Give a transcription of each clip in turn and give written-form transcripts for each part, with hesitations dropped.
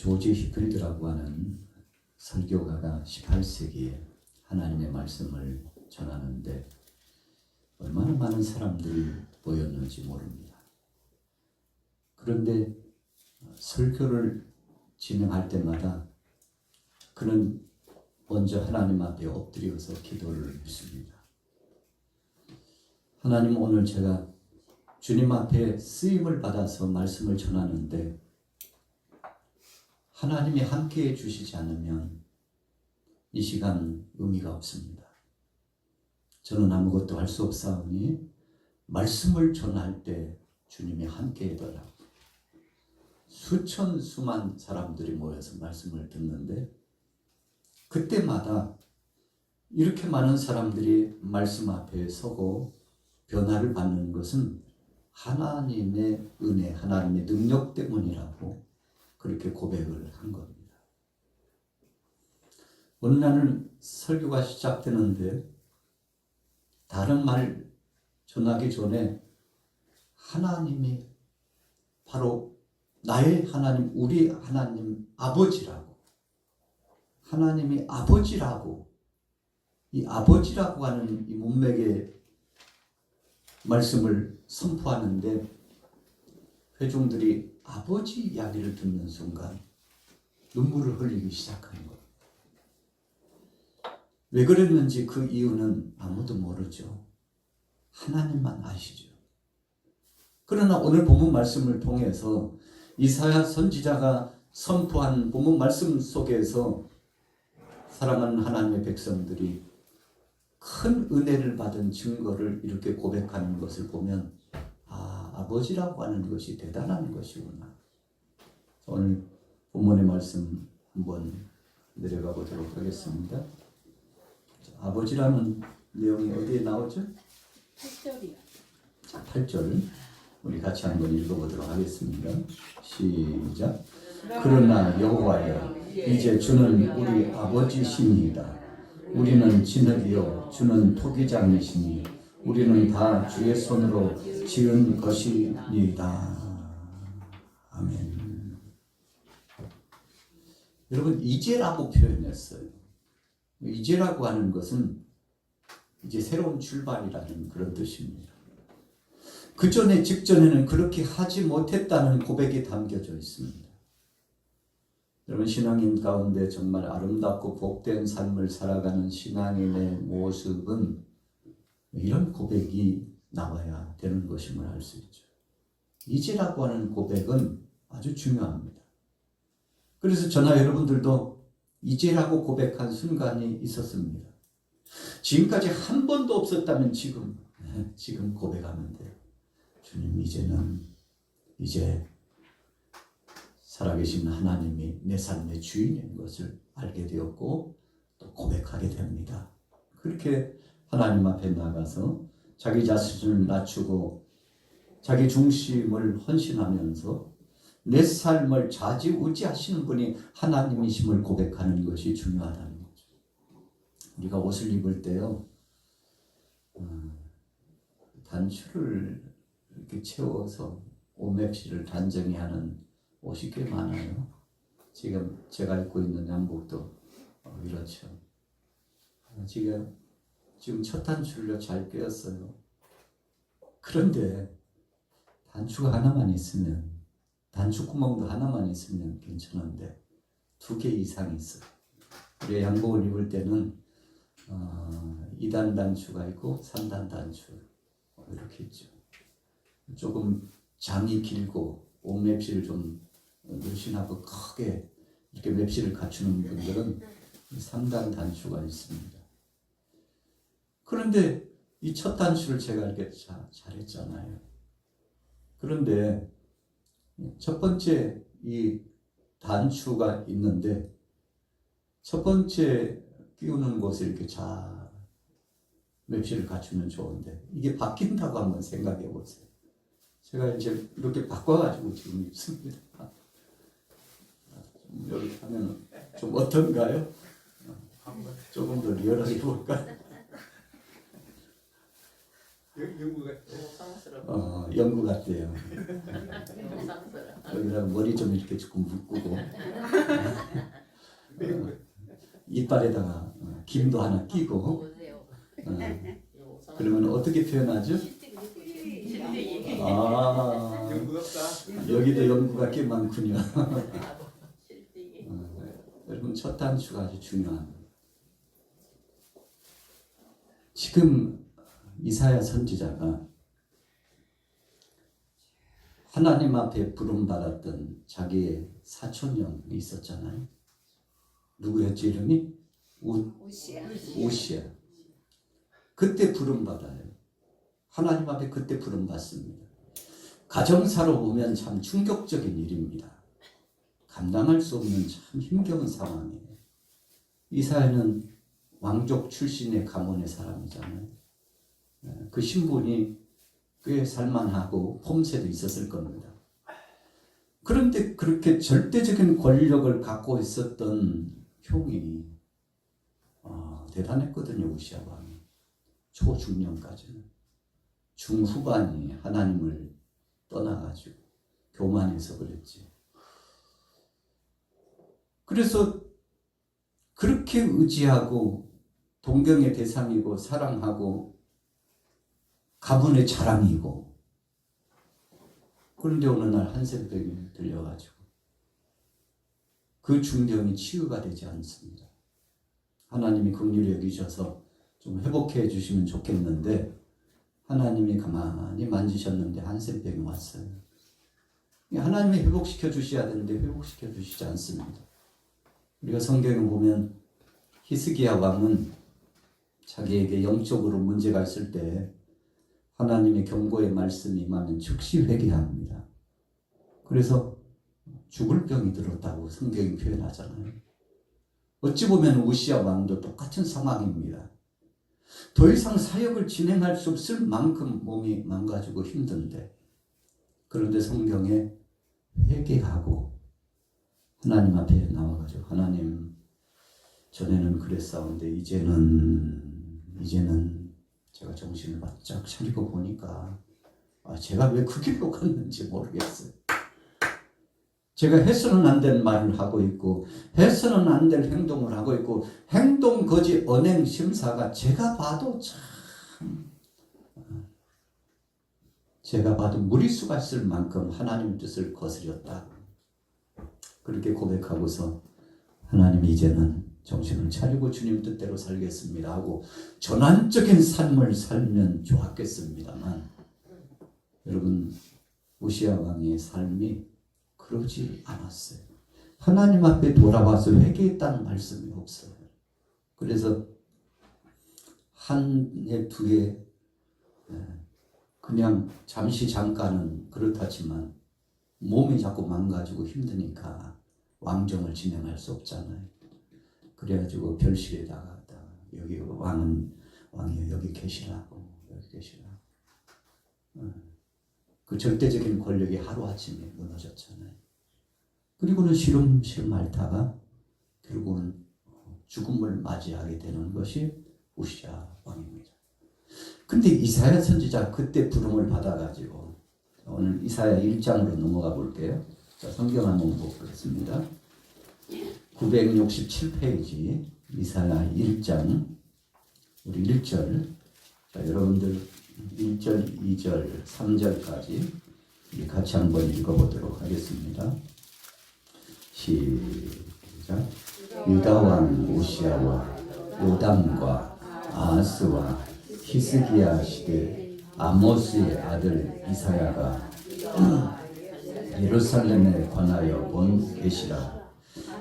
조지 히프리드라고 하는 설교가가 18세기에 하나님의 말씀을 전하는데 얼마나 많은 사람들이 모였는지 모릅니다. 그런데 설교를 진행할 때마다 그는 먼저 하나님 앞에 엎드려서 기도를 했습니다. 하나님, 오늘 제가 주님 앞에 쓰임을 받아서 말씀을 전하는데 하나님이 함께해 주시지 않으면 이 시간 의미가 없습니다. 저는 아무것도 할 수 없사오니 말씀을 전할 때 주님이 함께해 달라고. 수천 수만 사람들이 모여서 말씀을 듣는데 그때마다 이렇게 많은 사람들이 말씀 앞에 서고 변화를 받는 것은 하나님의 은혜, 하나님의 능력 때문이라고 그렇게 고백을 한 겁니다. 어느 날은 설교가 시작되는데 다른 말 전하기 전에 하나님이 바로 나의 하나님, 우리 하나님 아버지라고, 하나님이 아버지라고, 이 아버지라고 하는 이 문맥의 말씀을 선포하는데 회중들이 아버지 이야기를 듣는 순간 눈물을 흘리기 시작하는 겁니다. 왜 그랬는지 그 이유는 아무도 모르죠. 하나님만 아시죠. 그러나 오늘 본문 말씀을 통해서 이사야 선지자가 선포한 본문 말씀 속에서 사랑하는 하나님의 백성들이 큰 은혜를 받은 증거를 이렇게 고백하는 것을 보면 아버지라고 하는 것이 대단한 것이구나. 오늘 본문의 말씀 한번 내려가 보도록 하겠습니다. 아버지라는 내용이 어디에 나오죠? 8절이요. 자, 8절 우리 같이 한번 읽어보도록 하겠습니다. 시작. 그러나 여호와여, 이제 주는 우리 아버지시니이다. 우리는 진흙이요 주는 토기장이시니 우리는 다 주의 손으로 지은 것이니이다. 아멘. 여러분, 이제라고 표현했어요. 이제라고 하는 것은 이제 새로운 출발이라는 그런 뜻입니다. 그 전에 직전에는 그렇게 하지 못했다는 고백이 담겨져 있습니다. 여러분, 신앙인 가운데 정말 아름답고 복된 삶을 살아가는 신앙인의 모습은 이런 고백이 나와야 되는 것임을 알 수 있죠. 이제라고 하는 고백은 아주 중요합니다. 그래서 저나 여러분들도 이제라고 고백한 순간이 있었습니다. 지금까지 한 번도 없었다면 지금 고백하면 돼요. 주님, 이제 살아계신 하나님이 내 삶의 주인인 것을 알게 되었고 또 고백하게 됩니다. 그렇게 하나님 앞에 나가서 자기 자신을 낮추고 자기 중심을 헌신하면서 내 삶을 좌지우지하시는 분이 하나님이심을 고백하는 것이 중요하다는 거죠. 우리가 옷을 입을 때요, 단추를 이렇게 채워서 옷맵시를 단정히 하는 옷이 꽤 많아요. 지금 제가 입고 있는 양복도 이렇죠. 지금 첫 단추를 잘 꿰었어요. 그런데 단추가 하나만 있으면, 단추 구멍도 하나만 있으면 괜찮은데 2개 이상 있어요. 우리 양복을 입을 때는 2단 단추가 있고 3단 단추 이렇게 있죠. 조금 장이 길고 옷 맵시를 좀 늘씬하고 크게 이렇게 맵시를 갖추는 분들은 3단 단추가 있습니다. 그런데 이 첫 단추를 제가 이렇게 잘했잖아요. 그런데 첫 번째 이 단추가 있는데 첫 번째 끼우는 곳에 이렇게 잘 맵시를 갖추면 좋은데 이게 바뀐다고 한번 생각해 보세요. 제가 이제 이렇게 바꿔가지고 지금 입습니다. 이렇게 하면 좀 어떤가요? 조금 더 리얼하게 볼까요? 연구 같아. 상스러워. 연구 같대요. 상스러워. 여기다가 머리 좀 이렇게 조금 묶고 연구. 이빨에다가 김도 하나 끼고 보세요. 그러면 어떻게 표현하죠? 실뜨기. 아, 연구 같다. 여기도 연구가 꽤 많군요. 실뜨기. 여러분 첫 단추가 아주 중요합니다. 지금 이사야 선지자가 하나님 앞에 부름받았던 자기의 사촌형이 있었잖아요. 누구였지 이름이? 오시야. 그때 부름받아요. 하나님 앞에 그때 부름받습니다. 가정사로 보면 참 충격적인 일입니다. 감당할 수 없는 참 힘겨운 상황이에요. 이사야는 왕족 출신의 가문의 사람이잖아요. 그 신분이 꽤 살만하고 폼새도 있었을 겁니다. 그런데 그렇게 절대적인 권력을 갖고 있었던 형이 대단했거든요. 우시야 왕이. 초중년까지는. 중후반이 하나님을 떠나가지고 교만해서 그랬지. 그래서 그렇게 의지하고 동경의 대상이고 사랑하고 가문의 자랑이고, 그런데 어느 날 한센병이 들려가지고 그 중병이 치유가 되지 않습니다. 하나님이 긍휼히 여기셔서 좀 회복해 주시면 좋겠는데 하나님이 가만히 만지셨는데 한센병이 왔어요. 하나님이 회복시켜 주셔야 되는데 회복시켜 주시지 않습니다. 우리가 성경에 보면 히스기야 왕은 자기에게 영적으로 문제가 있을 때 하나님의 경고의 말씀이 임하면 즉시 회개합니다. 그래서 죽을 병이 들었다고 성경이 표현하잖아요. 어찌 보면 우시야 왕도 똑같은 상황입니다. 더 이상 사역을 진행할 수 없을 만큼 몸이 망가지고 힘든데, 그런데 성경에 회개하고 하나님 앞에 나와가지고 하나님, 전에는 그랬사온데 이제는 제가 정신을 바짝 차리고 보니까 제가 왜 그 길로 갔는지 모르겠어요. 제가 해서는 안 될 말을 하고 있고 해서는 안 될 행동을 하고 있고 행동 거지 언행 심사가 제가 봐도 무리수가 있을 만큼 하나님 뜻을 거스렸다. 그렇게 고백하고서 하나님 이제는 정신을 차리고 주님 뜻대로 살겠습니다 하고 전환적인 삶을 살면 좋았겠습니다만, 여러분 우시야 왕의 삶이 그러지 않았어요. 하나님 앞에 돌아와서 회개했다는 말씀이 없어요. 그래서 한 해, 두 해, 그냥 잠깐은 그렇다지만 몸이 자꾸 망가지고 힘드니까 왕정을 진행할 수 없잖아요. 그래가지고 별실에다가 여기 왕이 여기 계시라고, 여기 계시라고. 그 절대적인 권력이 하루아침에 무너졌잖아요. 그리고는 시름시름 앓다가 결국은 죽음을 맞이하게 되는 것이 우시야 왕입니다. 근데 이사야 선지자 그때 부름을 받아가지고, 오늘 이사야 1장으로 넘어가 볼게요. 자, 성경 한번 보겠습니다. 967페이지 이사야 1장, 우리 1절. 자, 여러분들 1절, 2절, 3절까지 우리 같이 한번 읽어보도록 하겠습니다. 시작. 유다왕 우시야와 요담과 아하스와 히스기야 시대 아모스의 아들 이사야가 예루살렘에 관하여 본 계시라.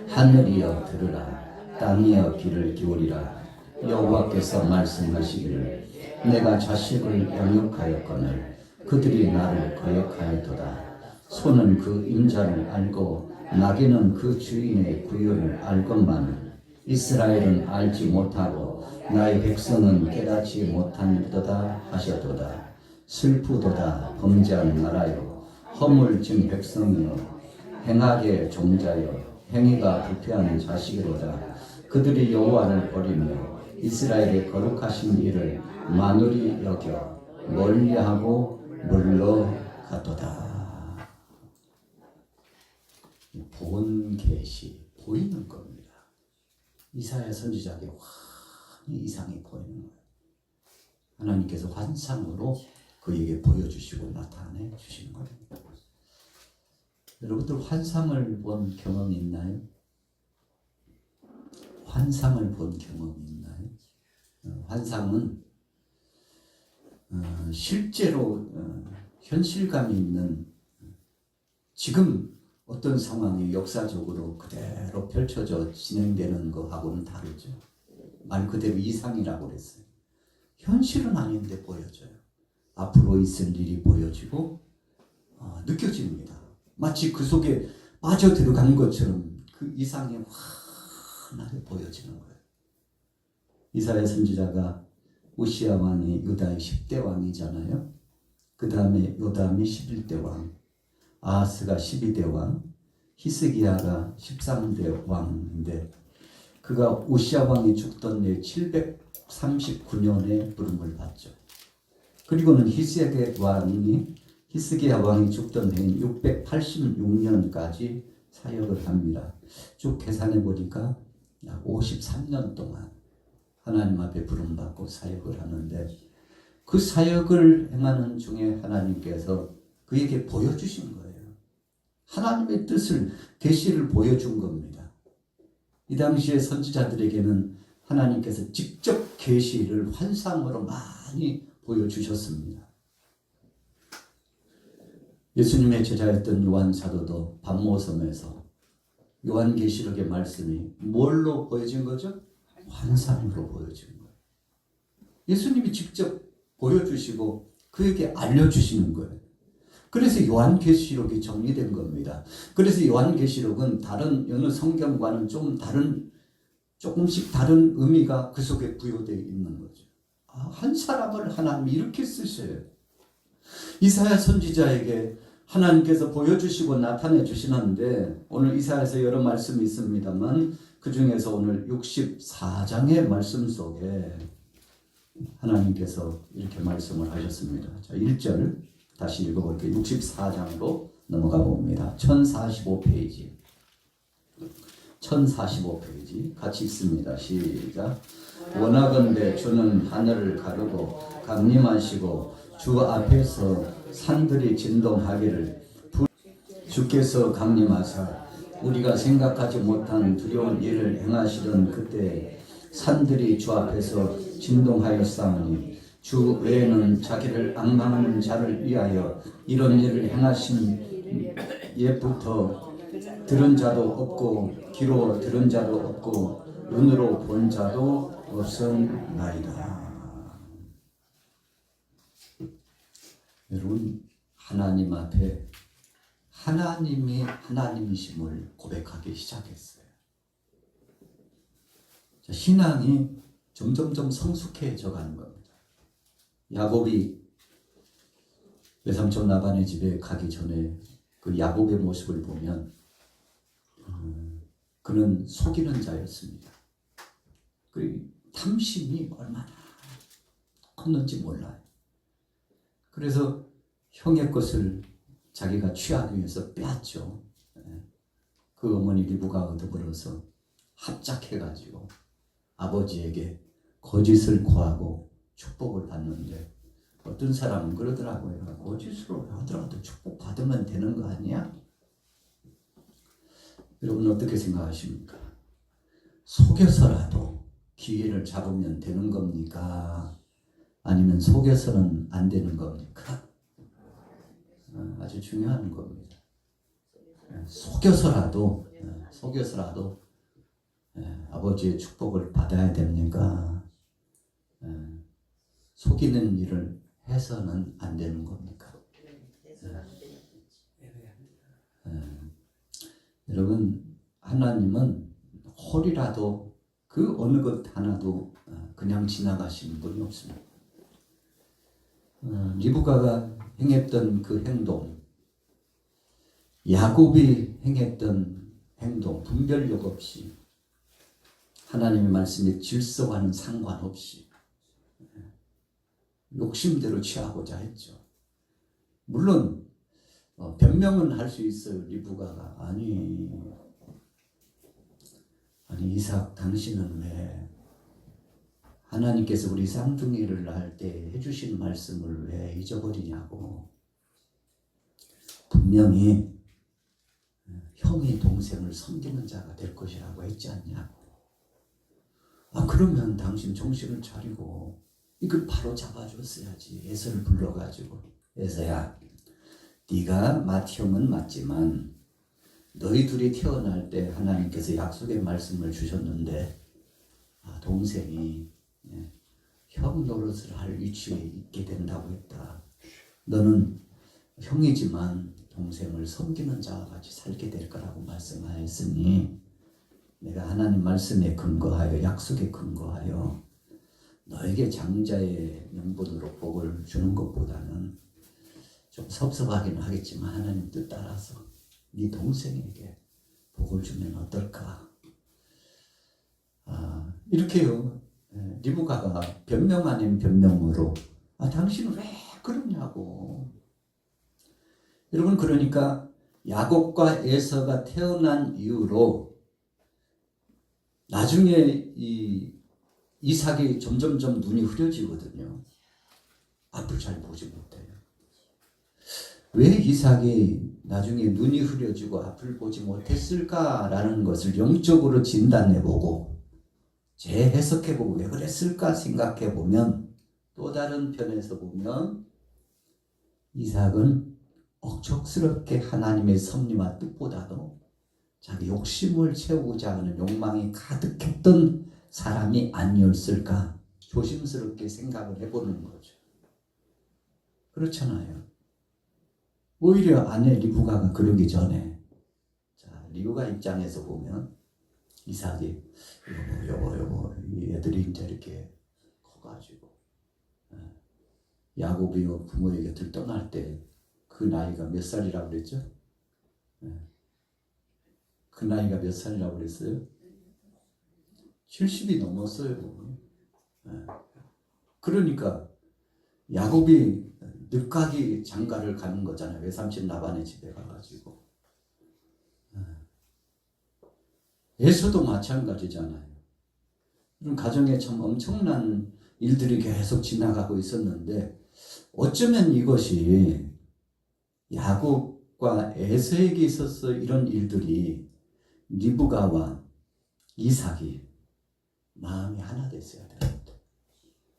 하늘이여 들으라. 땅이여 귀를 기울이라. 여호와께서 말씀하시기를 내가 자식을 양육하였거늘 그들이 나를 거역하였도다. 소는 그 임자를 알고 나귀는 그 주인의 구유를 알건만은 이스라엘은 알지 못하고 나의 백성은 깨닫지 못하도다 하셨도다. 슬프도다 범죄한 나라여, 허물진 백성이여, 행악의 종자여, 행위가 부패하는 자식이로다. 그들이 여호와를 버리며 이스라엘의 거룩하신 일을 만울히 여겨 멀리하고 물러가도다. 본 계시 보이는 겁니다. 이사야 선지자에게 환히 이상이 보이는 거예요. 하나님께서 환상으로 그에게 보여주시고 나타내 주시는 겁니다. 여러분들 환상을 본 경험이 있나요? 환상을 본 경험이 있나요? 환상은 실제로 현실감이 있는 지금 어떤 상황이 역사적으로 그대로 펼쳐져 진행되는 것하고는 다르죠. 말 그대로 이상이라고 그랬어요. 현실은 아닌데 보여져요. 앞으로 있을 일이 보여지고 느껴집니다. 마치 그 속에 빠져들어간 것처럼 그 이상이 환하게 보여지는 거예요. 이사야 선지자가 우시야 왕이 유다의 10대 왕이잖아요. 그 다음에 요담이 11대 왕, 아하스가 12대 왕, 히스기야가 13대 왕인데 그가 우시야 왕이 죽던 해 739년에 부름을 받죠. 그리고는 히스기야 왕이 죽던 해인 686년까지 사역을 합니다. 쭉 계산해 보니까 약 53년 동안 하나님 앞에 부름받고 사역을 하는데 그 사역을 행하는 중에 하나님께서 그에게 보여주신 거예요. 하나님의 뜻을 계시를 보여준 겁니다. 이 당시에 선지자들에게는 하나님께서 직접 계시를 환상으로 많이 보여주셨습니다. 예수님의 제자였던 요한 사도도 반모섬에서 요한계시록의 말씀이 뭘로 보여진 거죠? 환상으로 보여진 거예요. 예수님이 직접 보여주시고 그에게 알려주시는 거예요. 그래서 요한계시록이 정리된 겁니다. 그래서 요한계시록은 다른 어느 성경과는 조금씩 다른 의미가 그 속에 부여되어 있는 거죠. 한 사람을 하나님이 이렇게 쓰셔요. 이사야 선지자에게 하나님께서 보여주시고 나타내 주시는데 오늘 이사야에서 여러 말씀이 있습니다만 그 중에서 오늘 64장의 말씀 속에 하나님께서 이렇게 말씀을 하셨습니다. 자, 1절 다시 읽어볼게요. 64장으로 넘어가 봅니다. 1045페이지. 1045페이지 같이 읽습니다. 시작. 원하건대 주는 하늘을 가르고 강림하시고 주 앞에서 산들이 진동하기를 주께서 강림하사 우리가 생각하지 못한 두려운 일을 행하시던 그때 산들이 주 앞에서 진동하였사오니 주 외에는 자기를 앙망하는 자를 위하여 이런 일을 행하신 옛부터 들은 자도 없고 귀로 들은 자도 없고 눈으로 본 자도 없었나이다. 여러분 하나님 앞에 하나님이 하나님이심을 고백하기 시작했어요. 자, 신앙이 점점점 성숙해져 가는 겁니다. 야곱이 외삼촌 라반의 집에 가기 전에 그 야곱의 모습을 보면 그는 속이는 자였습니다. 그 탐심이 얼마나 컸는지 몰라요. 그래서 형의 것을 자기가 취하기 위해서 빼앗죠. 그 어머니 리브가 얻어버려서 합작해가지고 아버지에게 거짓을 구하고 축복을 받는데 어떤 사람은 그러더라고요. 거짓으로 하더라도 축복 받으면 되는 거 아니야? 여러분 어떻게 생각하십니까? 속여서라도 기회를 잡으면 되는 겁니까? 아니면 속여서는 안 되는 겁니까? 아주 중요한 겁니다. 속여서라도 아버지의 축복을 받아야 됩니까? 속이는 일을 해서는 안 되는 겁니까? 여러분 하나님은 홀이라도 그 어느 것 하나도 그냥 지나가시는 분이 없습니다. 리브가가 행했던 그 행동, 야곱이 행했던 행동, 분별력 없이 하나님의 말씀에 질서와는 상관없이 욕심대로 취하고자 했죠. 물론 변명은 할 수 있어요. 리브가가 아니 이삭 당신은 왜 하나님께서 우리 쌍둥이를 낳을 때 해주신 말씀을 왜 잊어버리냐고. 분명히 형이 동생을 섬기는 자가 될 것이라고 했지 않냐고. 그러면 당신 정신을 차리고 이걸 바로 잡아줬어야지. 에서를 불러가지고, 에서야 네가 맏형은 맞지만 너희 둘이 태어날 때 하나님께서 약속의 말씀을 주셨는데 동생이 형 노릇을 할 위치에 있게 된다고 했다. 너는 형이지만 동생을 섬기는 자와 같이 살게 될 거라고 말씀하였으니 내가 하나님 말씀에 근거하여 약속에 근거하여 너에게 장자의 명분으로 복을 주는 것보다는 좀 섭섭하긴 하겠지만 하나님 뜻 따라서 네 동생에게 복을 주면 어떨까. 이렇게요. 리브가가 변명 아닌 변명으로 당신은 왜 그러냐고. 여러분, 그러니까 야곱과 에서가 태어난 이후로 나중에 이 이삭이 점점점 눈이 흐려지거든요. 앞을 잘 보지 못해요. 왜 이삭이 나중에 눈이 흐려지고 앞을 보지 못했을까라는 것을 영적으로 진단해보고 재해석해보고 왜 그랬을까 생각해보면 또 다른 편에서 보면 이삭은 억척스럽게 하나님의 섭리와 뜻보다도 자기 욕심을 채우고자 하는 욕망이 가득했던 사람이 아니었을까 조심스럽게 생각을 해보는 거죠. 그렇잖아요. 오히려 아내 리브가가 그러기 전에 리브가 입장에서 보면 이삭이 여보 이 애들이 이제 이렇게 커가지고 야곱이 부모의 곁을 떠날 때 그 나이가 몇 살이라고 그랬죠? 그 나이가 몇 살이라고 그랬어요? 70이 넘었어요. 그러니까 야곱이 늦가기 장가를 가는 거잖아요. 외삼촌 라반의 집에 가가지고. 에서도 마찬가지잖아요. 그런 가정에 참 엄청난 일들이 계속 지나가고 있었는데 어쩌면 이것이 야곱과 에서에게 있어서 이런 일들이 리브가와 이삭이 마음이 하나 됐어야 됩니다.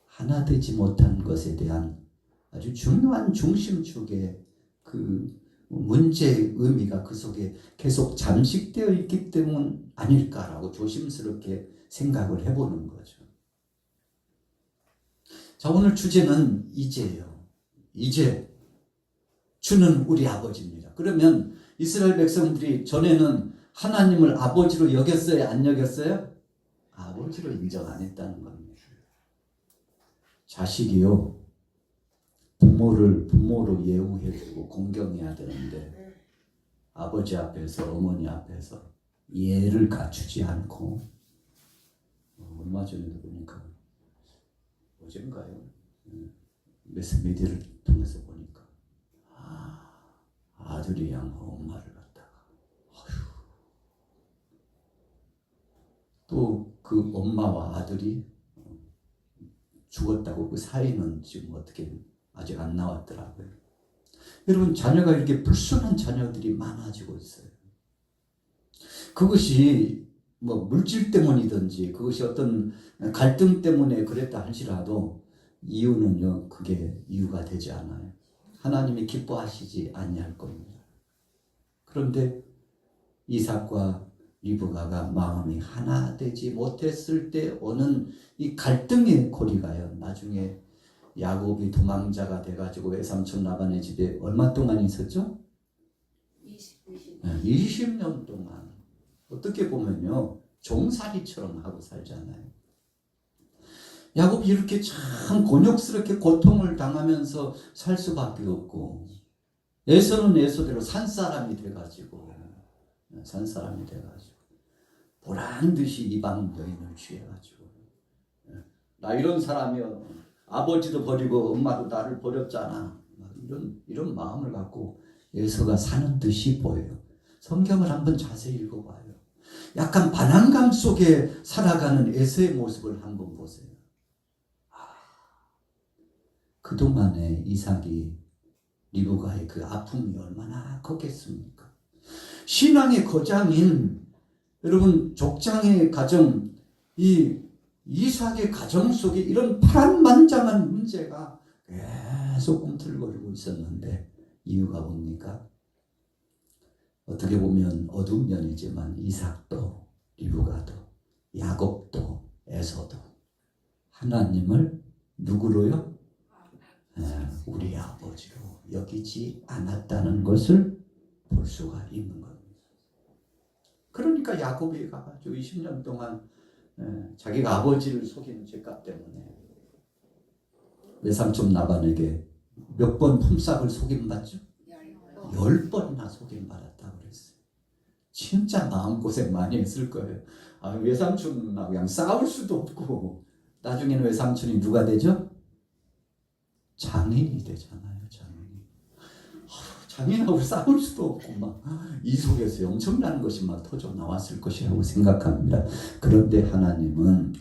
하나 되지 못한 것에 대한 아주 중요한 중심축의 그 문제의 의미가 그 속에 계속 잠식되어 있기 때문 아닐까라고 조심스럽게 생각을 해보는 거죠. 자, 오늘 주제는 이제예요. 이제 주는 우리 아버지입니다. 그러면 이스라엘 백성들이 전에는 하나님을 아버지로 여겼어요? 안 여겼어요? 아버지로 인정 안 했다는 겁니다. 자식이요, 부모를 부모로 예우해주고 공경해야 되는데 아버지 앞에서 어머니 앞에서 예를 갖추지 않고 얼마 전에도 보니까 어젠가요? 매스미디어를 통해서 보니까 아들이 양호 엄마를 갖다가 또 그 엄마와 아들이 죽었다고 그 사이는 지금 어떻게 아직 안 나왔더라고요. 여러분, 자녀가 이렇게 불순한 자녀들이 많아지고 있어요. 그것이 뭐 물질 때문이든지 그것이 어떤 갈등 때문에 그랬다 할지라도 이유는요, 그게 이유가 되지 않아요. 하나님이 기뻐하시지 아니할 겁니다. 그런데 이삭과 리브가가 마음이 하나 되지 못했을 때 오는 이 갈등의 고리가요, 나중에 야곱이 도망자가 돼가지고 외삼촌 라반의 집에 얼마 동안 있었죠? 20년 동안. 어떻게 보면요, 종살이처럼 하고 살잖아요. 야곱이 이렇게 참 곤욕스럽게 고통을 당하면서 살 수밖에 없고, 에서는 에서대로 산사람이 돼가지고 보란 듯이 이방 여인을 취해가지고 나 이런 사람이요, 아버지도 버리고 엄마도 나를 버렸잖아. 이런 마음을 갖고 에서가 사는 듯이 보여요. 성경을 한번 자세히 읽어봐요. 약간 반항감 속에 살아가는 에서의 모습을 한번 보세요. 그동안에 이삭이 리브가의 그 아픔이 얼마나 컸겠습니까? 신앙의 거장인 여러분 족장의 가정, 이 이삭의 가정 속에 이런 파란만장한 문제가 계속 꿈틀거리고 있었는데 이유가 뭡니까? 어떻게 보면 어두운 면이지만 이삭도 리브가도 야곱도 에서도 하나님을 누구로요? 우리 아버지로 여기지 않았다는 것을 볼 수가 있는 겁니다. 그러니까 야곱이 가가지고 20년 동안 자기가 아버지를 속이는 죄값 때문에 외삼촌 라반에게 몇 번 품삯을 속임받죠? 10번이나 속임받았다고 그랬어요. 진짜 마음고생 많이 했을 거예요. 외삼촌하고 그냥 싸울 수도 없고 나중에는 외삼촌이 누가 되죠? 장인이 되잖아요. 장인하고 싸울 수도 없고 막 이 속에서 엄청난 것이 막 터져 나왔을 것이라고 생각합니다. 그런데 하나님은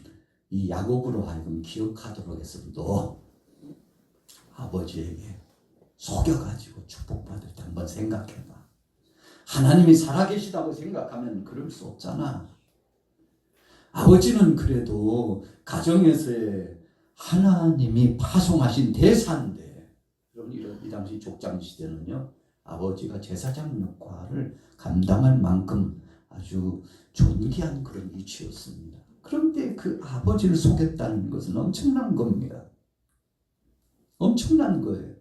이 야곱으로 하여금 기억하도록 해서 너 아버지에게 속여가지고 축복받을 때 한번 생각해봐. 하나님이 살아계시다고 생각하면 그럴 수 없잖아. 아버지는 그래도 가정에서의 하나님이 파송하신 대사인데, 여러분 이 당시 족장 시대는요, 아버지가 제사장 역할을 감당할 만큼 아주 존귀한 그런 위치였습니다. 그런데 그 아버지를 속였다는 것은 엄청난 겁니다. 엄청난 거예요.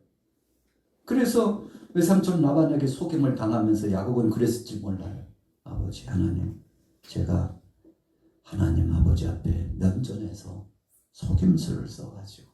그래서 외삼촌 라반에게 속임을 당하면서 야곱은 그랬을지 몰라요. 아버지 하나님, 제가 하나님 아버지 앞에 면전에서 속임수를 써가지고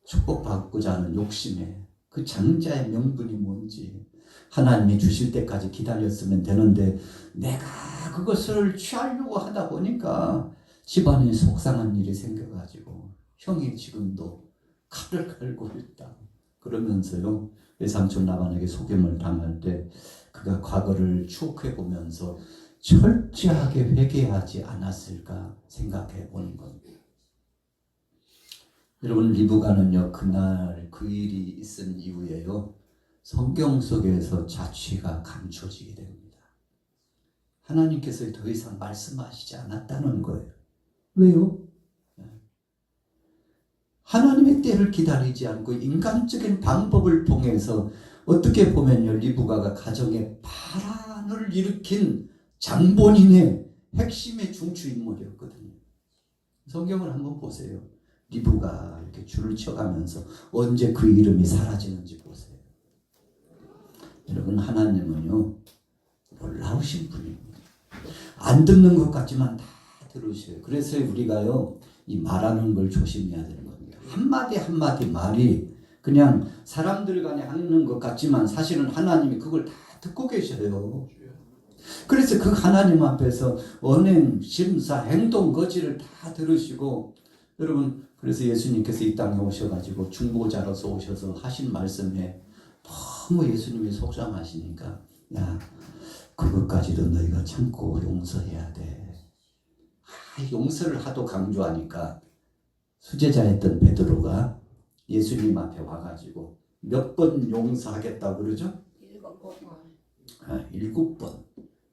축복받고자 하는 욕심에 그 장자의 명분이 뭔지 하나님이 주실 때까지 기다렸으면 되는데 내가 그것을 취하려고 하다 보니까 집안에 속상한 일이 생겨가지고 형이 지금도 칼을 갈고 있다. 그러면서요 외삼촌 라반에게 속임을 당할 때 그가 과거를 추억해 보면서 철저하게 회개하지 않았을까 생각해 보는 겁니다. 여러분 리브가는요 그날 그 일이 있은 이후에요 성경 속에서 자취가 감춰지게 됩니다. 하나님께서 더 이상 말씀하시지 않았다는 거예요. 왜요? 하나님의 때를 기다리지 않고 인간적인 방법을 통해서 어떻게 보면요 리브가가 가정에 파란을 일으킨 장본인의 핵심의 중추 인물이었거든요. 성경을 한번 보세요. 리브가 이렇게 줄을 쳐가면서 언제 그 이름이 사라지는지 보세요. 여러분 하나님은요 놀라우신 분입니다. 안 듣는 것 같지만 다 들으셔요. 그래서 우리가요 이 말하는 걸 조심해야 되는 겁니다. 한마디 한마디 말이 그냥 사람들 간에 하는 것 같지만 사실은 하나님이 그걸 다 듣고 계셔요. 그래서 그 하나님 앞에서 언행, 심사, 행동, 거지를 다 들으시고 여러분 그래서 예수님께서 이 땅에 오셔가지고 중보자로서 오셔서 하신 말씀에 너무 예수님이 속상하시니까 야 그것까지도 너희가 참고 용서해야 돼. 용서를 하도 강조하니까 수제자였던 베드로가 예수님 앞에 와가지고 몇 번 용서하겠다고 그러죠? 7번.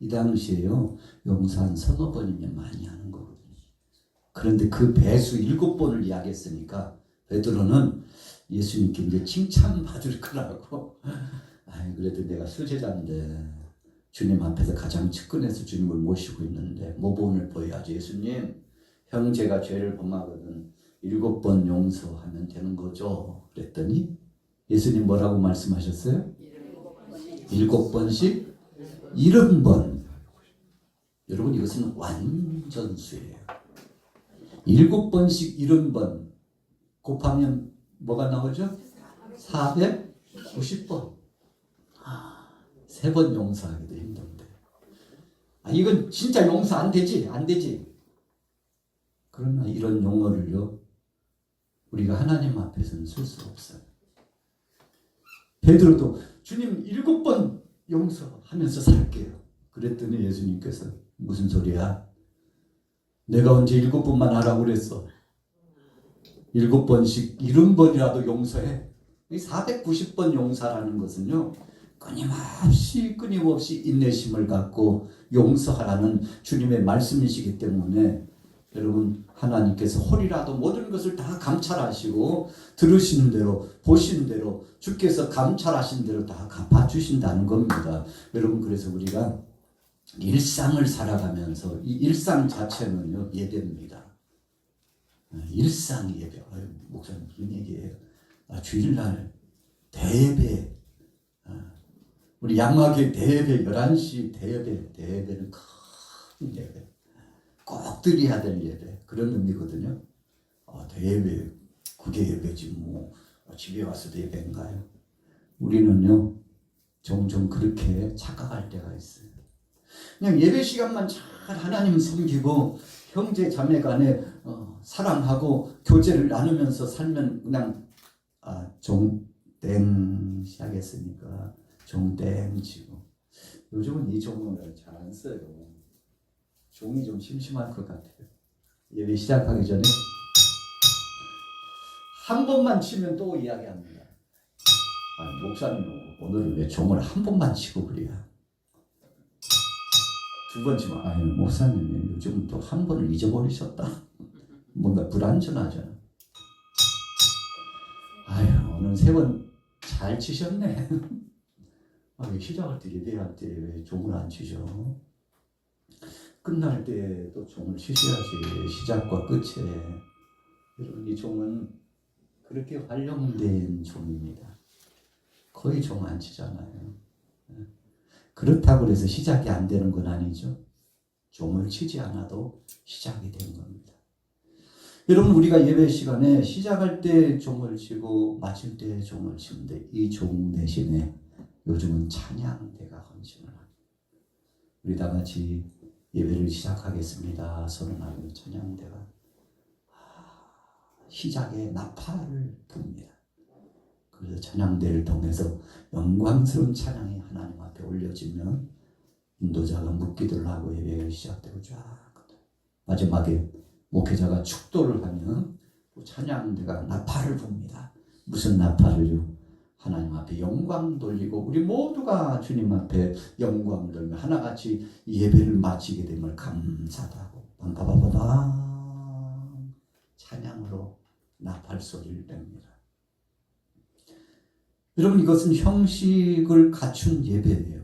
이 당시에요 용서 한 서너 번이면 많이 하는 거거든요. 그런데 그 배수 7번을 이야기했으니까 베드로는 예수님께 이제 칭찬받을 거라고 그래도 내가 수제자인데 주님 앞에서 가장 측근에서 주님을 모시고 있는데 모본을 보여야지. 예수님 형제가 죄를 범하거든 7번 용서하면 되는 거죠. 그랬더니 예수님 뭐라고 말씀하셨어요? 7번씩 70번. 여러분 이것은 완전수예요. 7번씩 70번 곱하면 뭐가 나오죠? 490번. 3번 용서하기도 힘든데 이건 진짜 용서 안 되지. 그러나 이런 용어를요 우리가 하나님 앞에서는 쓸 수 없어요. 베드로도 주님 7번 용서하면서 살게요. 그랬더니 예수님께서 무슨 소리야? 내가 언제 7번만 하라고 그랬어? 7번씩 70번이라도 용서해. 이 490번 용서라는 것은요, 끊임없이 인내심을 갖고 용서하라는 주님의 말씀이시기 때문에 여러분, 하나님께서 홀이라도 모든 것을 다 감찰하시고 들으시는 대로 보시는 대로 주께서 감찰하신 대로 다 갚아주신다는 겁니다. 여러분, 그래서 우리가 일상을 살아가면서 이 일상 자체는요, 예배입니다. 일상 예배. 목사님 무슨 얘기예요? 주일날 대예배, 우리 양화교회 대예배 11시 대예배는 큰 예배, 꼭 드려야 될 예배, 그런 의미거든요. 대예배 그게 예배지 뭐 집에 와서도 예배인가요? 우리는요 종종 그렇게 착각할 때가 있어요. 그냥 예배 시간만 잘 하나님 섬기고 형제 자매 간에 사랑하고 교제를 나누면서 살면 그냥 종땡 시작했으니까 종땡 치고, 요즘은 이 종을 잘 안 써요. 종이 좀 심심할 것 같아요. 예배 시작하기 전에 한 번만 치면 또 이야기합니다. 목사님 오늘은 왜 종을 한 번만 치고 그래요? 두 번 치면 목사님 요즘 또 한 번을 잊어버리셨다. 뭔가 불안전하잖아. 오늘 3번 잘 치셨네. 왜 시작할 때 예배할 때 왜 종을 안 치죠? 끝날 때 또 종을 치셔야지, 시작과 끝에. 여러분, 이 종은 그렇게 활용된 종입니다. 거의 종 안 치잖아요. 그렇다고 해서 시작이 안 되는 건 아니죠. 종을 치지 않아도 시작이 된 겁니다. 여러분, 우리가 예배 시간에 시작할 때 종을 치고 마칠 때 종을 치는데, 이 종 대신에 요즘은 찬양대가 헌신을 합니다. 우리 다 같이 예배를 시작하겠습니다 선언하면 찬양대가 시작에 나팔을 붑니다. 그래서 찬양대를 통해서 영광스러운 찬양이 하나님 앞에 올려지면 인도자가 묵기도를 하고 예배가 시작되고 쫙 마지막에 목회자가 축도를 하면 찬양대가 나팔을 붑니다. 무슨 나팔을요? 하나님 앞에 영광 돌리고 우리 모두가 주님 앞에 영광을 돌리며 하나같이 예배를 마치게 됨을 감사하고 방바바바바 찬양으로 나팔 소리를 냅니다. 여러분, 이것은 형식을 갖춘 예배예요.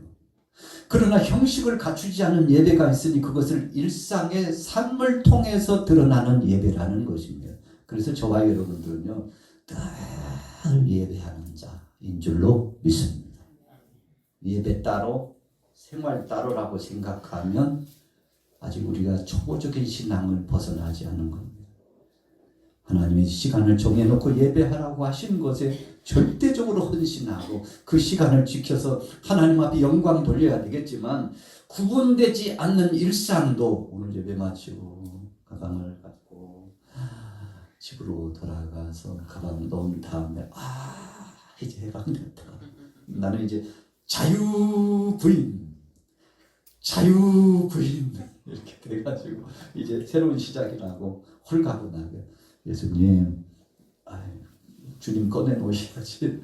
그러나 형식을 갖추지 않은 예배가 있으니 그것을 일상의 삶을 통해서 드러나는 예배라는 것입니다. 그래서 저와 여러분들은요 늘 예배하는 자인 줄로 믿습니다. 예배 따로 생활 따로라고 생각하면 아직 우리가 초보적인 신앙을 벗어나지 않은 겁니다. 하나님의 시간을 정해놓고 예배하라고 하신 것에 절대적으로 헌신하고 그 시간을 지켜서 하나님 앞에 영광 돌려야 되겠지만, 구분되지 않는 일상도 오늘 예배 마치고 가방을 갖고 집으로 돌아가서 가방 넣은 다음에 이제 해방됐다. 나는 이제 자유부인 이렇게 돼가지고 이제 새로운 시작이라고 홀가분하게 예수님, 주님 꺼내놓으셔야지.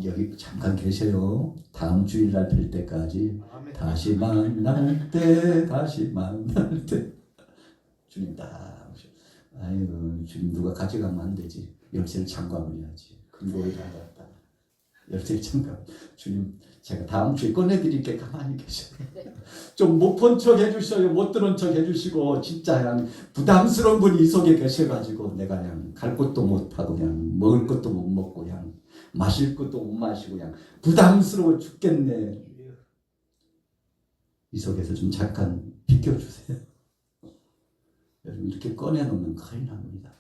여기 잠깐 계세요. 다음 주일날 뵐 때까지 다시 만날 때 주님 다 오셔. 주님 누가 가져가면 안 되지. 열쇠를 잠가버려야지. 금고에 닫았다. 열쇠를 잠가. 주님, 제가 다음 주에 꺼내드릴게. 가만히 계셔. 좀 못 본 척 해주셔요. 못 들은 척 해주시고, 진짜 그냥 부담스러운 분이 이 속에 계셔가지고 내가 그냥 갈 것도 못하고 그냥 먹을 것도 못 먹고 그냥 마실 것도 못 마시고 그냥 부담스러워 죽겠네. 이 속에서 좀 잠깐 비켜주세요. 여러분, 이렇게 꺼내놓으면 큰일 납니다.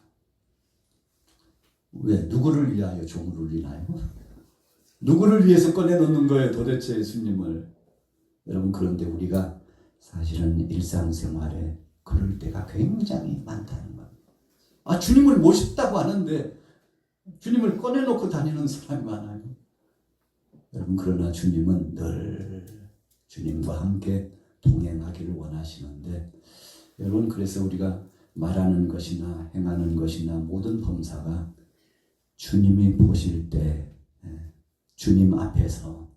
왜? 누구를 위하여 종을 울리나요? 누구를 위해서 꺼내놓는 거예요 도대체 예수님을? 여러분, 그런데 우리가 사실은 일상생활에 그럴 때가 굉장히 많다는 겁니다. 주님을 모십다고 하는데 주님을 꺼내놓고 다니는 사람이 많아요. 여러분, 그러나 주님은 늘 주님과 함께 동행하기를 원하시는데, 여러분, 그래서 우리가 말하는 것이나 행하는 것이나 모든 범사가 주님이 보실 때 주님 앞에서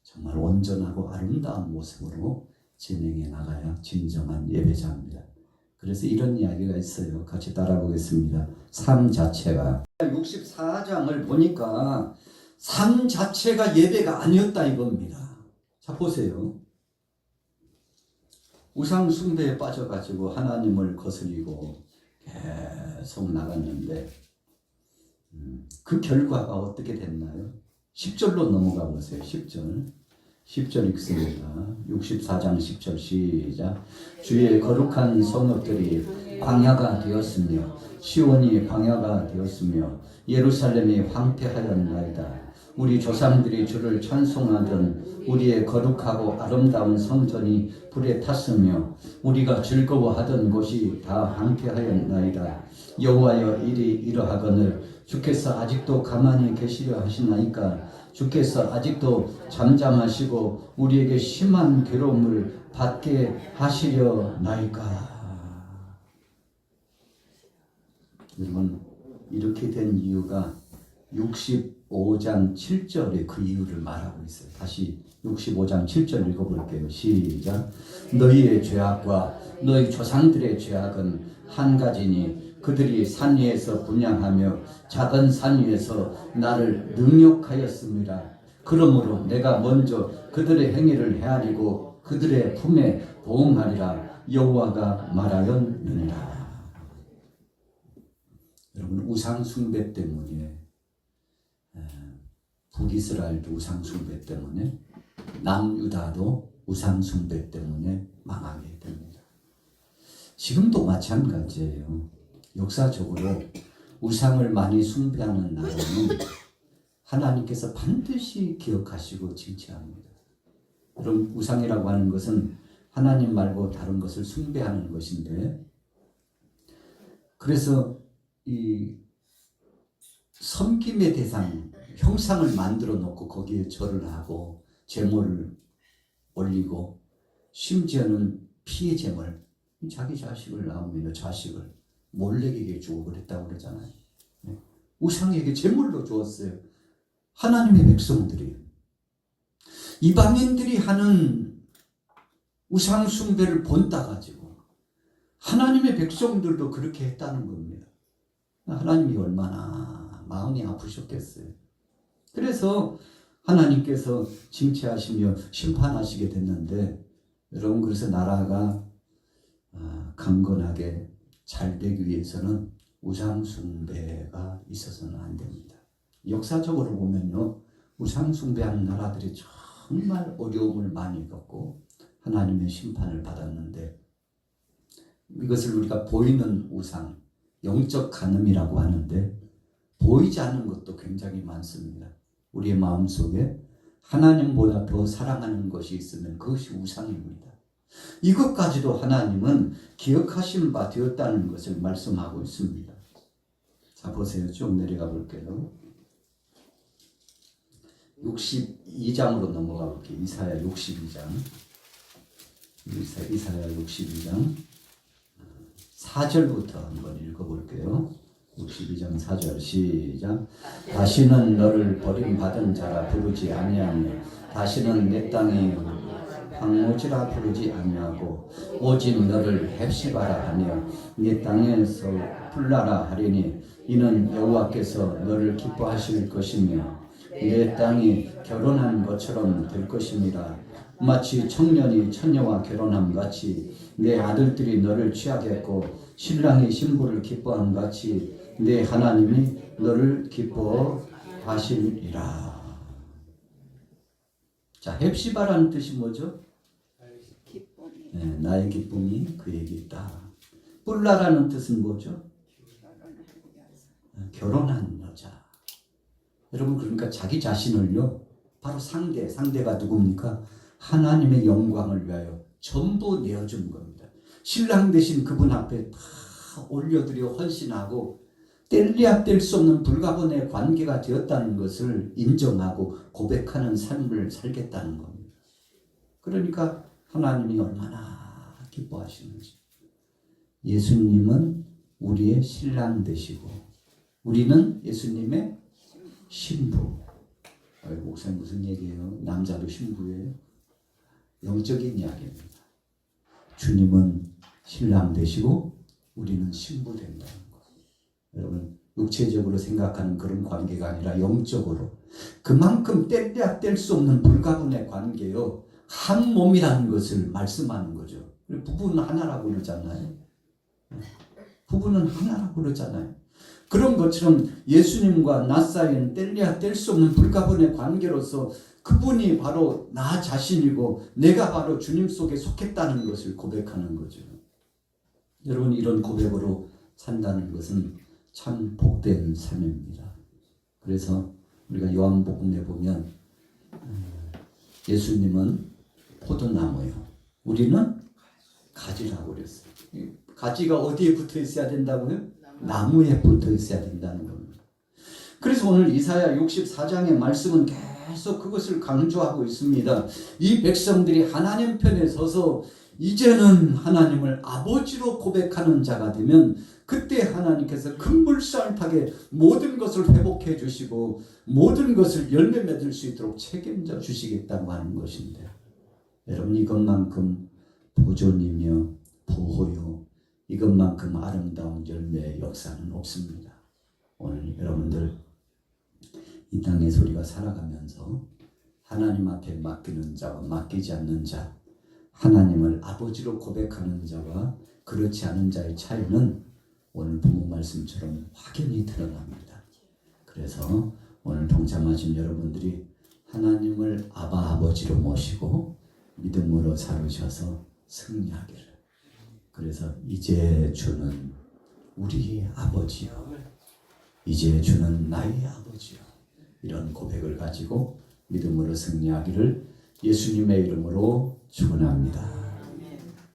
정말 온전하고 아름다운 모습으로 진행해 나가야 진정한 예배자입니다. 그래서 이런 이야기가 있어요. 같이 따라보겠습니다. 삶 자체가 64장을 보니까 삶 자체가 예배가 아니었다 이겁니다. 자, 보세요. 우상 숭배에 빠져가지고 하나님을 거스리고 계속 나갔는데 그 결과가 어떻게 됐나요? 10절로 넘어가 보세요. 10절 읽습니다. 64장 10절 시작. 주의 거룩한 성읍들이 광야가 되었으며 시온이 광야가 되었으며 예루살렘이 황폐하였나이다. 우리 조상들이 주를 찬송하던 우리의 거룩하고 아름다운 성전이 불에 탔으며 우리가 즐거워하던 곳이 다 황폐하였나이다. 여호와여, 일이 이러하거늘 주께서 아직도 가만히 계시려 하시나이까? 주께서 아직도 잠잠하시고 우리에게 심한 괴로움을 받게 하시려나이까? 여러분, 이렇게 된 이유가 65장 7절에 그 이유를 말하고 있어요. 다시 65장 7절 읽어볼게요. 시작. 너희의 죄악과 너희 조상들의 죄악은 한 가지니 그들이 산 위에서 분향하며 작은 산 위에서 나를 능욕하였습니다. 그러므로 내가 먼저 그들의 행위를 헤아리고 그들의 품에 보응하리라. 여호와가 말하였느니라. 여러분, 우상 숭배 때문에, 북이스라엘도 우상 숭배 때문에, 남유다도 우상 숭배 때문에 망하게 됩니다. 지금도 마찬가지예요. 역사적으로 우상을 많이 숭배하는 나라는 하나님께서 반드시 기억하시고 징계합니다. 여러분, 우상이라고 하는 것은 하나님 말고 다른 것을 숭배하는 것인데, 그래서 이 섬김의 대상, 형상을 만들어 놓고 거기에 절을 하고 제물을 올리고, 심지어는 피의 제물, 자기 자식을 낳으면 자식을 몰렉에게 주고 그랬다고 그러잖아요. 우상에게 제물로 주었어요. 하나님의 백성들이, 이방인들이 하는 우상 숭배를 본따가지고 하나님의 백성들도 그렇게 했다는 겁니다. 하나님이 얼마나 마음이 아프셨겠어요. 그래서 하나님께서 징계하시며 심판하시게 됐는데, 여러분, 그래서 나라가 강건하게 잘 되기 위해서는 우상 숭배가 있어서는 안 됩니다. 역사적으로 보면요, 우상 숭배하는 나라들이 정말 어려움을 많이 겪고 하나님의 심판을 받았는데, 이것을 우리가 보이는 우상, 영적 간음이라고 하는데, 보이지 않는 것도 굉장히 많습니다. 우리의 마음속에 하나님보다 더 사랑하는 것이 있으면 그것이 우상입니다. 이것까지도 하나님은 기억하신 바 되었다는 것을 말씀하고 있습니다. 자, 보세요. 쭉 내려가 볼게요. 62장으로 넘어가 볼게요. 이사야 62장. 이사야 62장 4절부터 한번 읽어볼게요. 62장 4절 시작. 다시는 너를 버림받은 자라 부르지 아니하며 다시는 내 땅이 황무지라 부르지 아니하고 오직 너를 헵시바라 하며 네 땅에서 풀라라 하리니 이는 여호와께서 너를 기뻐하실 것이며 내 땅이 결혼한 것처럼 될 것입니다. 마치 청년이 처녀와 결혼함 같이 내 아들들이 너를 취하겠고 신랑이 신부를 기뻐함 같이 내 하나님이 너를 기뻐하시리라. 자, 헵시바라는 뜻이 뭐죠? 네, 나의 기쁨이 그에게 있다. 뿔라라는 뜻은 뭐죠? 결혼한 여자. 여러분, 그러니까 자기 자신을요, 바로 상대가 누굽니까? 하나님의 영광을 위하여 전부 내어준 겁니다. 신랑 대신 그분 앞에 다 올려드려 헌신하고 뗄래야 뗄 수 없는 불가분의 관계가 되었다는 것을 인정하고 고백하는 삶을 살겠다는 겁니다. 그러니까 하나님이 얼마나 기뻐하시는지. 예수님은 우리의 신랑 되시고 우리는 예수님의 신부. 목사님 무슨 얘기예요? 남자도 신부예요? 영적인 이야기입니다. 주님은 신랑 되시고 우리는 신부 된다는 거예요. 여러분 육체적으로 생각하는 그런 관계가 아니라 영적으로 그만큼 뗄래야 뗄 수 없는 불가분의 관계요. 한 몸이라는 것을 말씀하는 거죠. 부부는 하나라고 그러잖아요. 부부는 하나라고 그러잖아요. 그런 것처럼 예수님과 나 사이에는 뗄래야 뗄 수 없는 불가분의 관계로서 그분이 바로 나 자신이고 내가 바로 주님 속에 속했다는 것을 고백하는 거죠. 여러분 이런 고백으로 산다는 것은 참 복된 삶입니다. 그래서 우리가 요한복음에 보면 예수님은 포도나무요. 우리는 가지라고 그랬어요. 가지가 어디에 붙어 있어야 된다고요? 나무에 붙어 있어야 된다는 겁니다. 그래서 오늘 이사야 64장의 말씀은 계속 그것을 강조하고 있습니다. 이 백성들이 하나님 편에 서서 이제는 하나님을 아버지로 고백하는 자가 되면 그때 하나님께서 급물살타게 모든 것을 회복해 주시고 모든 것을 열매 맺을 수 있도록 책임져 주시겠다고 하는 것인데 여러분 이것만큼 보존이며 보호요 이것만큼 아름다운 열매의 역사는 없습니다. 오늘 여러분들 이 땅에서 우리가 살아가면서 하나님 앞에 맡기는 자와 맡기지 않는 자, 하나님을 아버지로 고백하는 자와 그렇지 않은 자의 차이는 오늘 본문 말씀처럼 확연히 드러납니다. 그래서 오늘 동참하신 여러분들이 하나님을 아버지로 모시고 믿음으로 살으셔서 승리하기를. 그래서 이제 주는 우리 아버지요. 이제 주는 나의 아버지요. 이런 고백을 가지고 믿음으로 승리하기를 예수님의 이름으로 축원합니다.